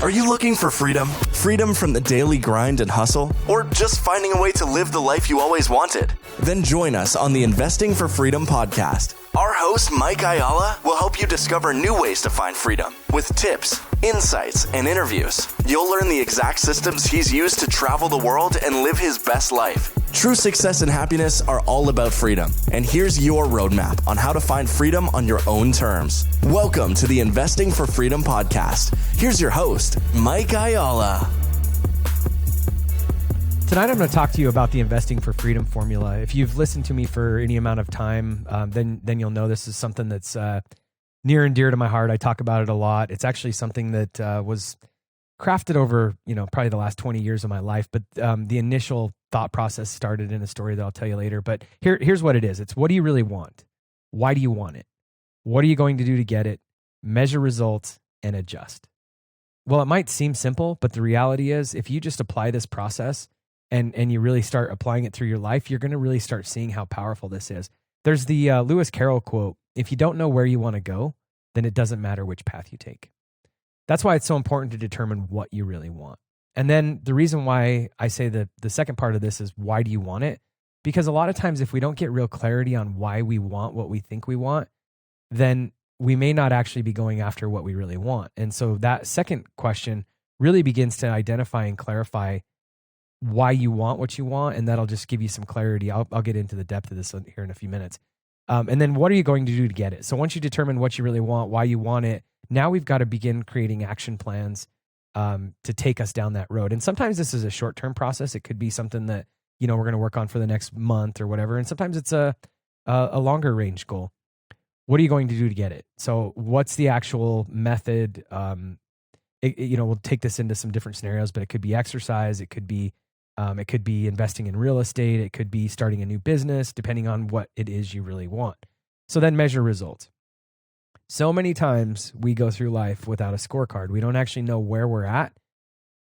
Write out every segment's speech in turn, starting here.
Are you looking for freedom? Freedom from the daily grind and hustle? Or just finding a way to live the life you always wanted? Then join us on the Investing for Freedom podcast. Our host, Mike Ayala, will help you discover new ways to find freedom with tips, insights, and interviews. You'll learn the exact systems he's used to travel the world and live his best life. True success and happiness are all about freedom. And here's your roadmap on how to find freedom on your own terms. Welcome to the Investing for Freedom podcast. Here's your host, Mike Ayala. Tonight, I'm going to talk to you about the Investing for Freedom formula. If you've listened to me for any amount of time, then you'll know this is something that's near and dear to my heart. I talk about it a lot. It's actually something that was crafted over, probably the last 20 years of my life. But the initial thought process started in a story that I'll tell you later. But here's what it is. It's what do you really want? Why do you want it? What are you going to do to get it? Measure results and adjust. Well, it might seem simple, but the reality is if you just apply this process and you really start applying it through your life, you're going to really start seeing how powerful this is. There's the Lewis Carroll quote, if you don't know where you want to go, then it doesn't matter which path you take. That's why it's so important to determine what you really want. And then the reason why I say the second part of this is why do you want it? Because a lot of times if we don't get real clarity on why we want what we think we want, then we may not actually be going after what we really want. And so that second question really begins to identify and clarify why you want what you want, and that'll just give you some clarity. I'll get into the depth of this here in a few minutes. And then what are you going to do to get it? So once you determine what you really want, why you want it, now we've got to begin creating action plans to take us down that road. And sometimes this is a short-term process. It could be something that, we're going to work on for the next month or whatever. And sometimes it's a longer range goal. What are you going to do to get it? So what's the actual method? We'll take this into some different scenarios, but it could be exercise. It could be investing in real estate. It could be starting a new business, depending on what it is you really want. So then measure results. So many times we go through life without a scorecard. We don't actually know where we're at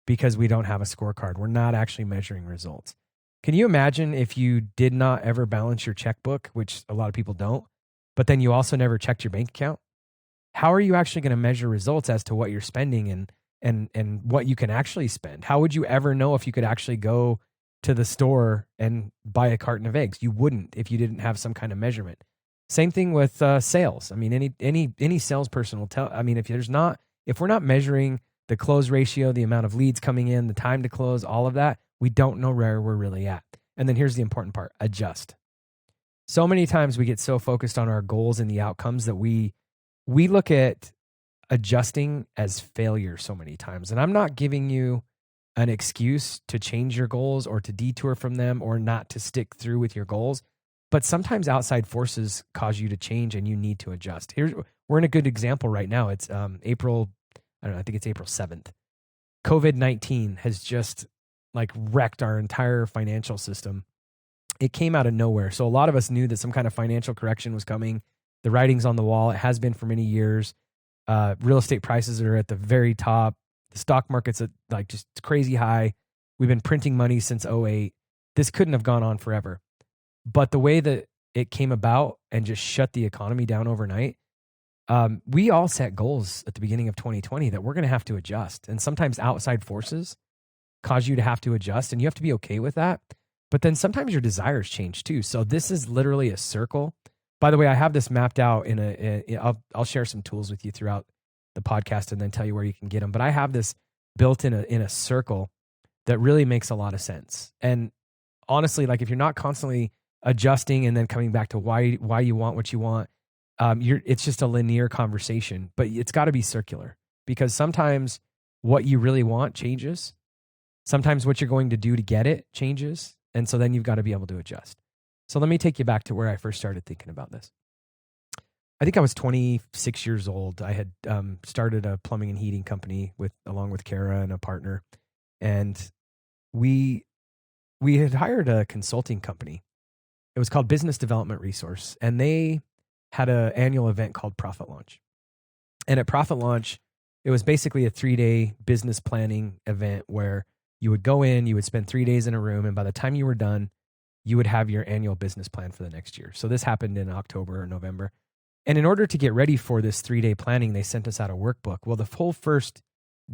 because we don't have a scorecard. We're not actually measuring results. Can you imagine if you did not ever balance your checkbook, which a lot of people don't, but then you also never checked your bank account? How are you actually going to measure results as to what you're spending and what you can actually spend? How would you ever know if you could actually go to the store and buy a carton of eggs? You wouldn't if you didn't have some kind of measurement. Same thing with sales. I mean, any salesperson will tell. I mean, if we're not measuring the close ratio, the amount of leads coming in, the time to close, all of that, we don't know where we're really at. And then here's the important part: adjust. So many times we get so focused on our goals and the outcomes that we look at adjusting as failure so many times. And I'm not giving you an excuse to change your goals or to detour from them or not to stick through with your goals. But sometimes outside forces cause you to change and you need to adjust. We're in a good example right now. It's I think it's April 7th. COVID-19 has just wrecked our entire financial system. It came out of nowhere. So a lot of us knew that some kind of financial correction was coming. The writing's on the wall. It has been for many years. Real estate prices are at the very top. The stock market's at just crazy high. We've been printing money since '08. This couldn't have gone on forever. But the way that it came about and just shut the economy down overnight, we all set goals at the beginning of 2020 that we're going to have to adjust. And sometimes outside forces cause you to have to adjust, and you have to be okay with that. But then sometimes your desires change too. So this is literally a circle. By the way, I have this mapped out I'll share some tools with you throughout the podcast and then tell you where you can get them. But I have this built in a circle that really makes a lot of sense. And honestly, if you're not constantly adjusting and then coming back to why you want what you want, it's just a linear conversation. But it's got to be circular, because sometimes what you really want changes. Sometimes what you're going to do to get it changes. And so then you've got to be able to adjust. So let me take you back to where I first started thinking about this. I think I was 26 years old. I had started a plumbing and heating company along with Kara and a partner. And we had hired a consulting company. It was called Business Development Resource. And they had an annual event called Profit Launch. And at Profit Launch, it was basically a 3-day business planning event where you would go in, you would spend 3 days in a room, and by the time you were done, you would have your annual business plan for the next year. So this happened in October or November. And in order to get ready for this 3-day planning, they sent us out a workbook. Well, the whole first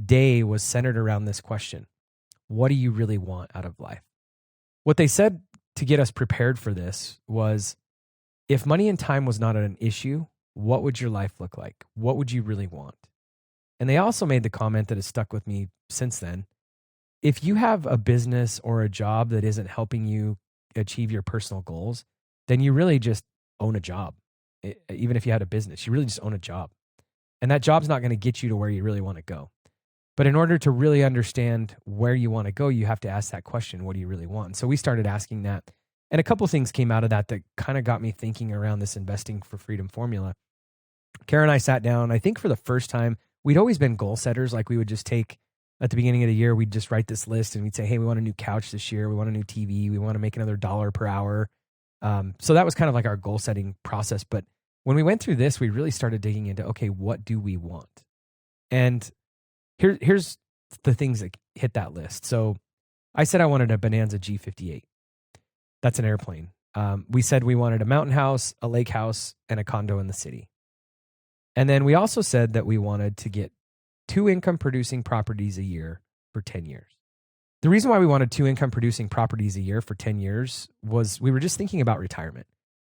day was centered around this question: what do you really want out of life? What they said to get us prepared for this was, if money and time was not an issue, what would your life look like? What would you really want? And they also made the comment that has stuck with me since then: if you have a business or a job that isn't helping you achieve your personal goals, then you really just own a job. Even if you had a business, you really just own a job. And that job's not going to get you to where you really want to go. But in order to really understand where you want to go, you have to ask that question: what do you really want? And so we started asking that. And a couple of things came out of that kind of got me thinking around this investing for freedom formula. Kara and I sat down, I think for the first time. We'd always been goal setters. Like, we would just take, at the beginning of the year, we'd just write this list and we'd say, hey, we want a new couch this year. We want a new TV. We want to make another $1 per hour. So that was kind of like our goal setting process. But when we went through this, we really started digging into, okay, what do we want? And here's the things that hit that list. So I said I wanted a Bonanza G58. That's an airplane. We said we wanted a mountain house, a lake house, and a condo in the city. And then we also said that we wanted to get 2 income producing properties a year for 10 years. The reason why we wanted 2 income producing properties a year for 10 years was we were just thinking about retirement.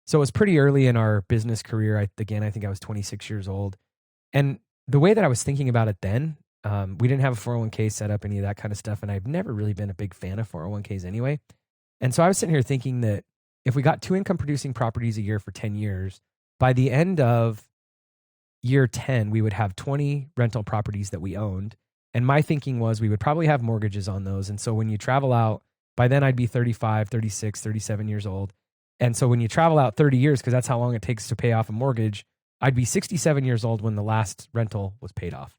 So it was pretty early in our business career. I think I was 26 years old. And the way that I was thinking about it then, we didn't have a 401k set up, any of that kind of stuff. And I've never really been a big fan of 401ks anyway. And so I was sitting here thinking that if we got 2 income producing properties a year for 10 years, by the end of year 10, we would have 20 rental properties that we owned. And my thinking was we would probably have mortgages on those. And so when you travel out, by then I'd be 35, 36, 37 years old. And so when you travel out 30 years, because that's how long it takes to pay off a mortgage, I'd be 67 years old when the last rental was paid off.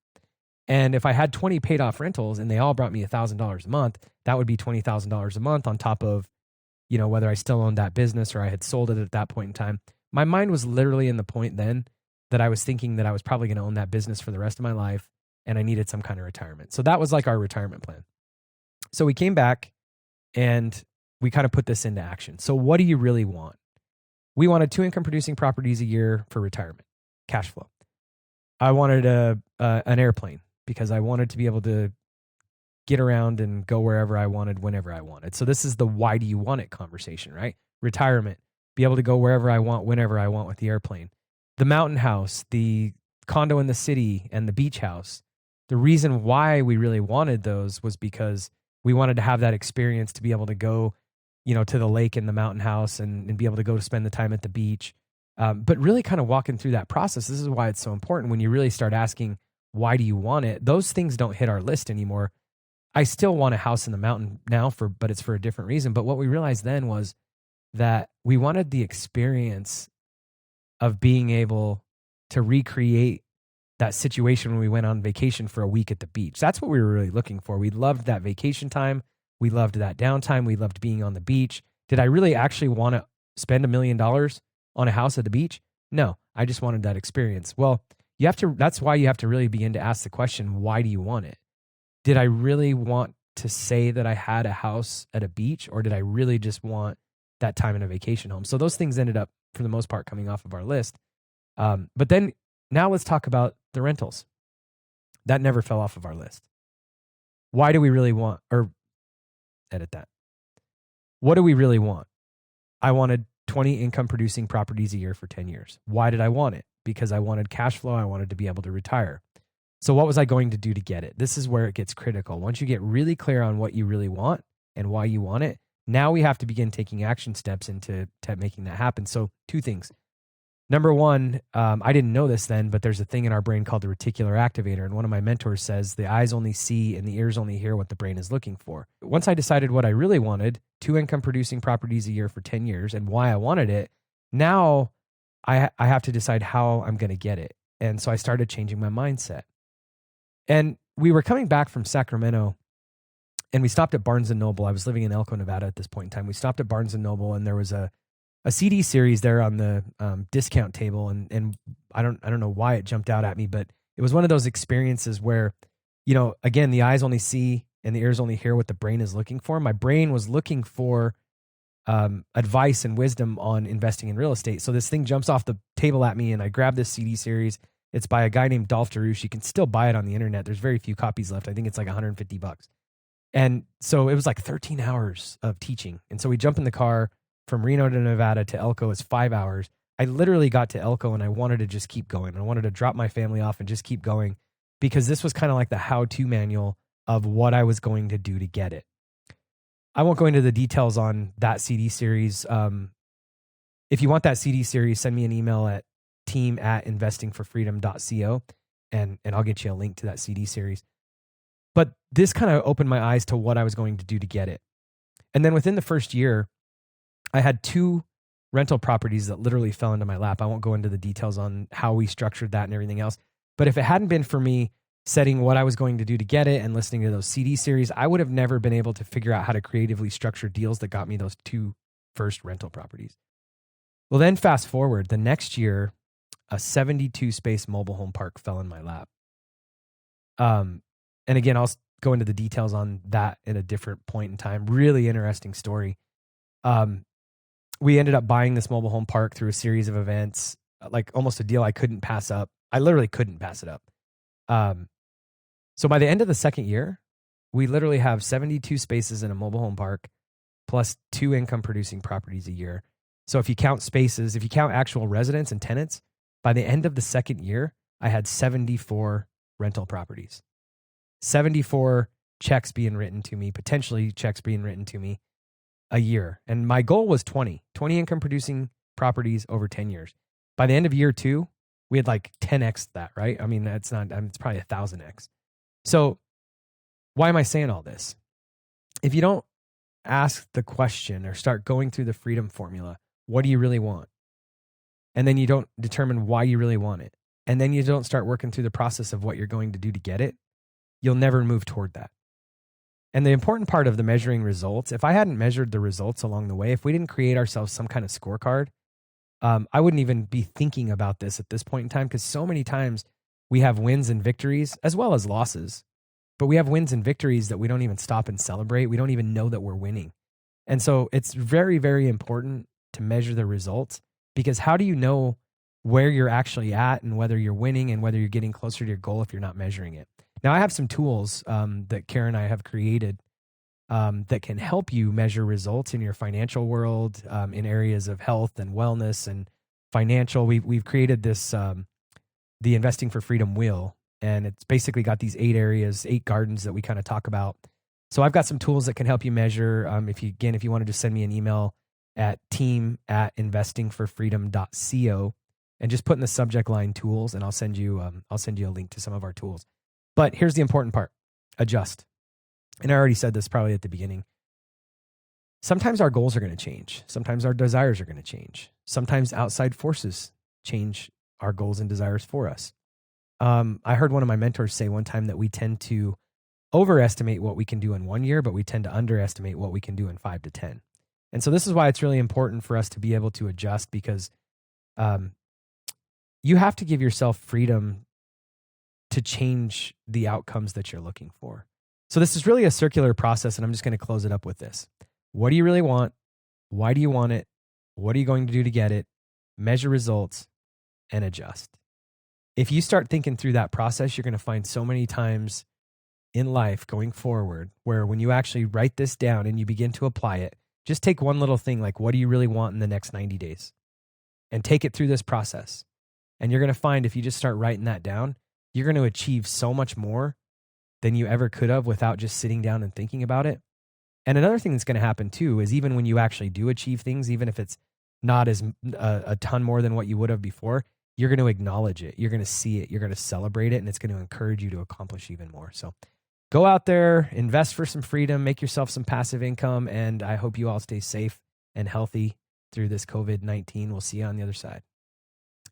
And if I had 20 paid off rentals and they all brought me $1,000 a month, that would be $20,000 a month on top of, whether I still owned that business or I had sold it at that point in time. My mind was literally in the point then that I was thinking that I was probably going to own that business for the rest of my life and I needed some kind of retirement. So that was like our retirement plan. So we came back and we kind of put this into action. So what do you really want? We wanted 2 income producing properties a year for retirement, cash flow. I wanted an airplane because I wanted to be able to get around and go wherever I wanted, whenever I wanted. So this is the why do you want it conversation, right? Retirement, be able to go wherever I want, whenever I want with the airplane. The mountain house, the condo in the city, and the beach house. The reason why we really wanted those was because we wanted to have that experience to be able to go, to the lake and the mountain house and be able to go to spend the time at the beach. But really kind of walking through that process, this is why it's so important when you really start asking, why do you want it? Those things don't hit our list anymore. I still want a house in the mountain now but it's for a different reason. But what we realized then was that we wanted the experience of being able to recreate that situation when we went on vacation for a week at the beach. That's what we were really looking for. We loved that vacation time. We loved that downtime. We loved being on the beach. Did I really actually want to spend $1 million on a house at the beach? No, I just wanted that experience. Well, that's why you have to really begin to ask the question, why do you want it? Did I really want to say that I had a house at a beach, or did I really just want that time in a vacation home? So those things ended up, for the most part, coming off of our list. But then now let's talk about the rentals. That never fell off of our list. Why do we really want, or edit that. What do we really want? I wanted 20 income producing properties a year for 10 years. Why did I want it? Because I wanted cash flow. I wanted to be able to retire. So what was I going to do to get it? This is where it gets critical. Once you get really clear on what you really want and why you want it, now we have to begin taking action steps into making that happen. So 2 things. Number 1, I didn't know this then, but there's a thing in our brain called the reticular activator. And one of my mentors says the eyes only see and the ears only hear what the brain is looking for. Once I decided what I really wanted, 2 income producing properties a year for 10 years and why I wanted it, now I have to decide how I'm going to get it. And so I started changing my mindset. And we were coming back from Sacramento and we stopped at Barnes & Noble. I was living in Elko, Nevada at this point in time. We stopped at Barnes & Noble and there was a CD series there on the discount table. And I don't know why it jumped out at me, but it was one of those experiences where, again, the eyes only see and the ears only hear what the brain is looking for. My brain was looking for advice and wisdom on investing in real estate. So this thing jumps off the table at me and I grab this CD series It's by a guy named Dolph Darush. You can still buy it on the internet. There's very few copies left. I think it's like $150. And so it was like 13 hours of teaching. And so we jump in the car from Reno to Nevada to Elko. It's 5 hours. I literally got to Elko and I wanted to just keep going. I wanted to drop my family off and just keep going because this was kind of like the how-to manual of what I was going to do to get it. I won't go into the details on that CD series. If you want that CD series, send me an email at team@investingforfreedom.co and I'll get you a link to that CD series. But this kind of opened my eyes to what I was going to do to get it. And then within the first year, I had 2 rental properties that literally fell into my lap. I won't go into the details on how we structured that and everything else. But if it hadn't been for me setting what I was going to do to get it and listening to those CD series, I would have never been able to figure out how to creatively structure deals that got me those 2 first rental properties. Well, then fast forward, the next year, a 72 space mobile home park fell in my lap. And again, I'll go into the details on that at a different point in time. Really interesting story. We ended up buying this mobile home park through a series of events, like almost a deal I couldn't pass up. I literally couldn't pass it up. So by the end of the second year, we literally have 72 spaces in a mobile home park plus 2 income producing properties a year. So if you count spaces, if you count actual residents and tenants, by the end of the second year, I had 74 rental properties, 74 checks being written to me, potentially checks being written to me a year. And my goal was 20 income producing properties over 10 years. By the end of year 2, we had like 10x that, right? I mean, it's probably 1,000x. So why am I saying all this? If you don't ask the question or start going through the freedom formula, what do you really want? And then you don't determine why you really want it. And then you don't start working through the process of what you're going to do to get it, you'll never move toward that. And the important part of the measuring results, if I hadn't measured the results along the way, if we didn't create ourselves some kind of scorecard, I wouldn't even be thinking about this at this point in time, because so many times we have wins and victories as well as losses, but we have wins and victories that we don't even stop and celebrate. We don't even know that we're winning. And so it's very, very important to measure the results, because how do you know where you're actually at and whether you're winning and whether you're getting closer to your goal if you're not measuring it? Now, I have some tools that Karen and I have created that can help you measure results in your financial world, in areas of health and wellness and financial. We've created this, the Investing for Freedom wheel, and it's basically got these 8 areas, 8 gardens that we kind of talk about. So I've got some tools that can help you measure. If you want to just send me an email at team@investingforfreedom.co and just put in the subject line tools, and I'll send you a link to some of our tools. But here's the important part: adjust. And I already said this probably at the beginning. Sometimes our goals are going to change. Sometimes our desires are going to change. Sometimes outside forces change our goals and desires for us. I heard one of my mentors say one time that we tend to overestimate what we can do in 1 year, but we tend to underestimate what we can do in 5 to 10. And so this is why it's really important for us to be able to adjust, because you have to give yourself freedom to change the outcomes that you're looking for. So this is really a circular process, and I'm just going to close it up with this. What do you really want? Why do you want it? What are you going to do to get it? Measure results and adjust. If you start thinking through that process, you're going to find so many times in life going forward where when you actually write this down and you begin to apply it, just take one little thing, like what do you really want in the next 90 days? And take it through this process. And you're going to find if you just start writing that down, you're going to achieve so much more than you ever could have without just sitting down and thinking about it. And another thing that's going to happen too is even when you actually do achieve things, even if it's not as a ton more than what you would have before, you're going to acknowledge it. You're going to see it. You're going to celebrate it. And it's going to encourage you to accomplish even more. So go out there, invest for some freedom, make yourself some passive income. And I hope you all stay safe and healthy through this COVID-19. We'll see you on the other side.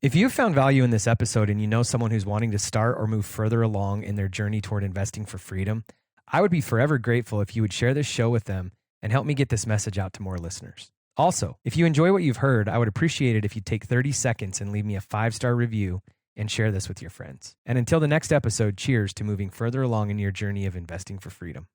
If you found value in this episode and you know someone who's wanting to start or move further along in their journey toward investing for freedom, I would be forever grateful if you would share this show with them and help me get this message out to more listeners. Also, if you enjoy what you've heard, I would appreciate it if you'd take 30 seconds and leave me a 5-star review and share this with your friends. And until the next episode, cheers to moving further along in your journey of investing for freedom.